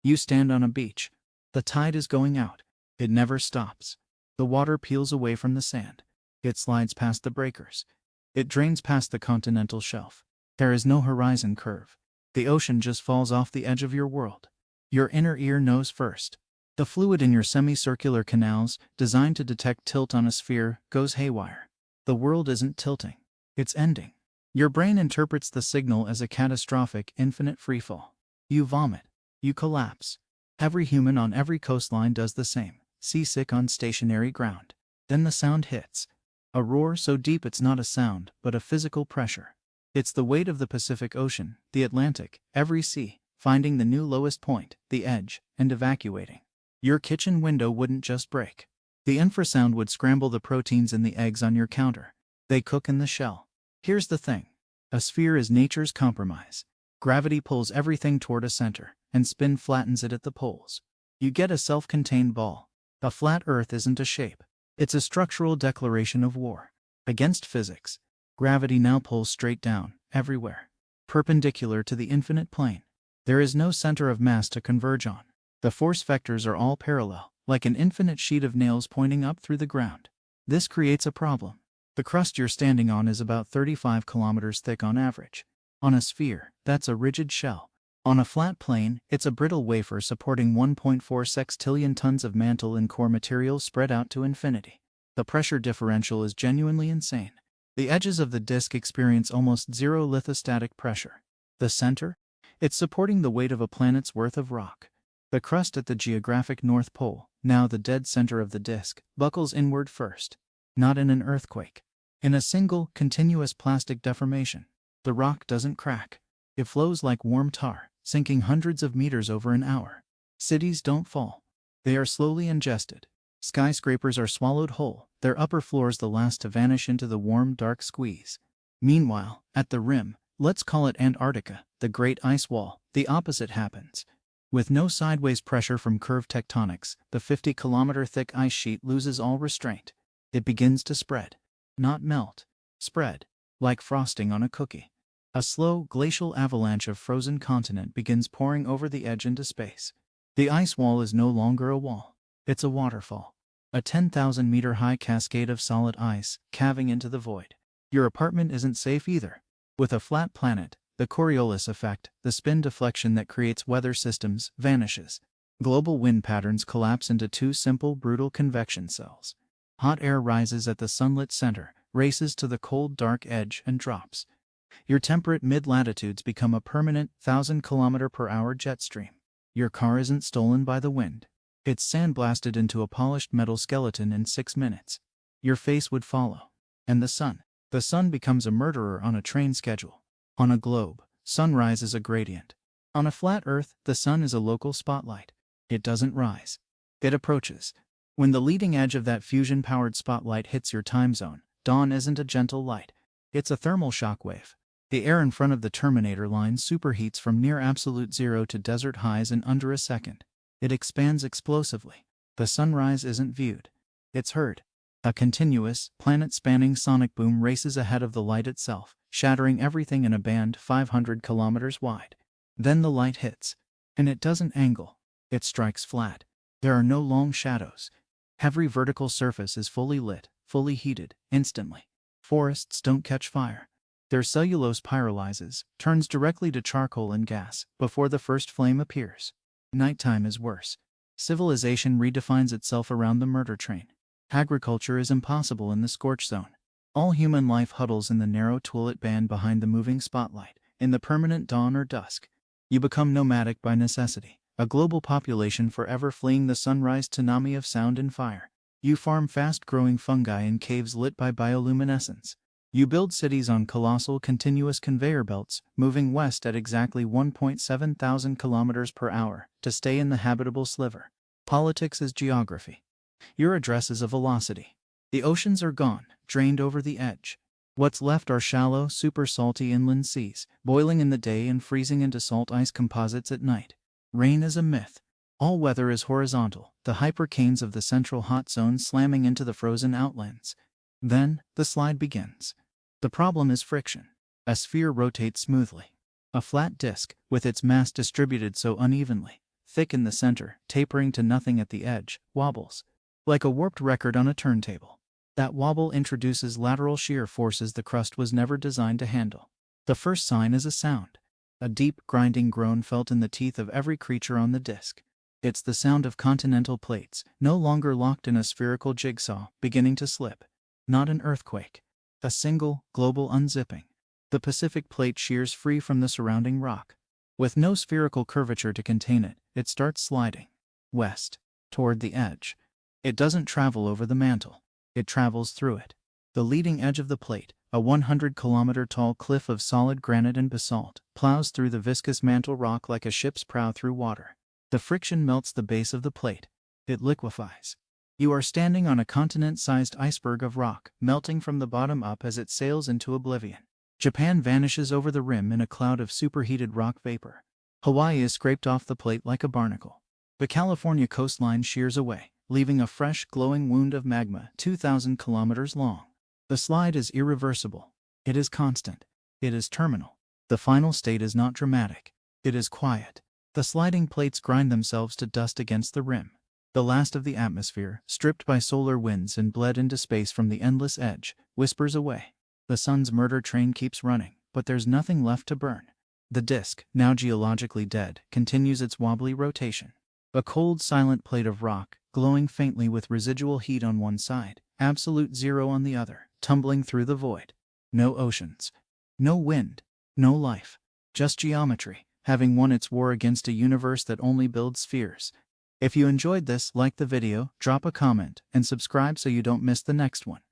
You stand on a beach. The tide is going out. It never stops. The water peels away from the sand. It slides past the breakers. It drains past the continental shelf. There is no horizon curve. The ocean just falls off the edge of your world. Your inner ear knows first. The fluid in your semicircular canals, designed to detect tilt on a sphere, goes haywire. The world isn't tilting. It's ending. Your brain interprets the signal as a catastrophic, infinite freefall. You vomit. You collapse. Every human on every coastline does the same, seasick on stationary ground. Then the sound hits. A roar so deep it's not a sound, but a physical pressure. It's the weight of the Pacific Ocean, the Atlantic, every sea, finding the new lowest point, the edge, and evacuating. Your kitchen window wouldn't just break. The infrasound would scramble the proteins in the eggs on your counter. They cook in the shell. Here's the thing. A sphere is nature's compromise. Gravity pulls everything toward a center, and spin flattens it at the poles. You get a self-contained ball. A flat Earth isn't a shape. It's a structural declaration of war. Against physics, gravity now pulls straight down, everywhere, perpendicular to the infinite plane. There is no center of mass to converge on. The force vectors are all parallel, like an infinite sheet of nails pointing up through the ground. This creates a problem. The crust you're standing on is about 35 kilometers thick on average. On a sphere, that's a rigid shell. On a flat plane, it's a brittle wafer supporting 1.4 sextillion tons of mantle and core materials spread out to infinity. The pressure differential is genuinely insane. The edges of the disk experience almost zero lithostatic pressure. The center? It's supporting the weight of a planet's worth of rock. The crust at the geographic North Pole, now the dead center of the disk, buckles inward first. Not in an earthquake. In a single, continuous plastic deformation. The rock doesn't crack. It flows like warm tar, sinking hundreds of meters over an hour. Cities don't fall. They are slowly ingested. Skyscrapers are swallowed whole, their upper floors the last to vanish into the warm, dark squeeze. Meanwhile, at the rim, let's call it Antarctica, the great ice wall, the opposite happens. With no sideways pressure from curved tectonics, the 50-kilometer-thick ice sheet loses all restraint. It begins to spread. Not melt. Spread. Like frosting on a cookie. A slow, glacial avalanche of frozen continent begins pouring over the edge into space. The ice wall is no longer a wall. It's a waterfall. A 10,000-meter-high cascade of solid ice, calving into the void. Your apartment isn't safe either. With a flat planet, the Coriolis effect, the spin deflection that creates weather systems, vanishes. Global wind patterns collapse into two simple, brutal convection cells. Hot air rises at the sunlit center, races to the cold, dark edge, and drops. Your temperate mid-latitudes become a permanent 1,000-kilometer-per-hour jet stream. Your car isn't stolen by the wind. It's sandblasted into a polished metal skeleton in 6 minutes. Your face would follow. And the sun. The sun becomes a murderer on a train schedule. On a globe, sunrise is a gradient. On a flat Earth, the sun is a local spotlight. It doesn't rise. It approaches. When the leading edge of that fusion-powered spotlight hits your time zone, dawn isn't a gentle light. It's a thermal shockwave. The air in front of the Terminator line superheats from near absolute zero to desert highs in under a second. It expands explosively. The sunrise isn't viewed. It's heard. A continuous, planet-spanning sonic boom races ahead of the light itself, shattering everything in a band 500 kilometers wide. Then the light hits. And it doesn't angle. It strikes flat. There are no long shadows. Every vertical surface is fully lit, fully heated, instantly. Forests don't catch fire. Their cellulose pyrolyzes, turns directly to charcoal and gas, before the first flame appears. Nighttime is worse. Civilization redefines itself around the murder train. Agriculture is impossible in the scorch zone. All human life huddles in the narrow twilit band behind the moving spotlight, in the permanent dawn or dusk. You become nomadic by necessity, a global population forever fleeing the sunrise tsunami of sound and fire. You farm fast-growing fungi in caves lit by bioluminescence. You build cities on colossal continuous conveyor belts, moving west at exactly 1.7 thousand kilometers per hour to stay in the habitable sliver. Politics is geography. Your address is a velocity. The oceans are gone, drained over the edge. What's left are shallow, super salty inland seas, boiling in the day and freezing into salt ice composites at night. Rain is a myth. All weather is horizontal, the hypercanes of the central hot zone slamming into the frozen outlands. Then, the slide begins. The problem is friction. A sphere rotates smoothly. A flat disk, with its mass distributed so unevenly, thick in the center, tapering to nothing at the edge, wobbles. Like a warped record on a turntable. That wobble introduces lateral shear forces the crust was never designed to handle. The first sign is a sound. A deep, grinding groan felt in the teeth of every creature on the disk. It's the sound of continental plates, no longer locked in a spherical jigsaw, beginning to slip. Not an earthquake. A single, global unzipping. The Pacific plate shears free from the surrounding rock. With no spherical curvature to contain it, it starts sliding. West. Toward the edge. It doesn't travel over the mantle. It travels through it. The leading edge of the plate, a 100-kilometer-tall cliff of solid granite and basalt, plows through the viscous mantle rock like a ship's prow through water. The friction melts the base of the plate. It liquefies. You are standing on a continent-sized iceberg of rock, melting from the bottom up as it sails into oblivion. Japan vanishes over the rim in a cloud of superheated rock vapor. Hawaii is scraped off the plate like a barnacle. The California coastline shears away, leaving a fresh, glowing wound of magma 2,000 kilometers long. The slide is irreversible. It is constant. It is terminal. The final state is not dramatic. It is quiet. The sliding plates grind themselves to dust against the rim. The last of the atmosphere, stripped by solar winds and bled into space from the endless edge, whispers away. The sun's murder train keeps running, but there's nothing left to burn. The disk, now geologically dead, continues its wobbly rotation. A cold, silent plate of rock, glowing faintly with residual heat on one side, absolute zero on the other, tumbling through the void. No oceans. No wind. No life. Just geometry, having won its war against a universe that only builds spheres. If you enjoyed this, like the video, drop a comment, and subscribe so you don't miss the next one.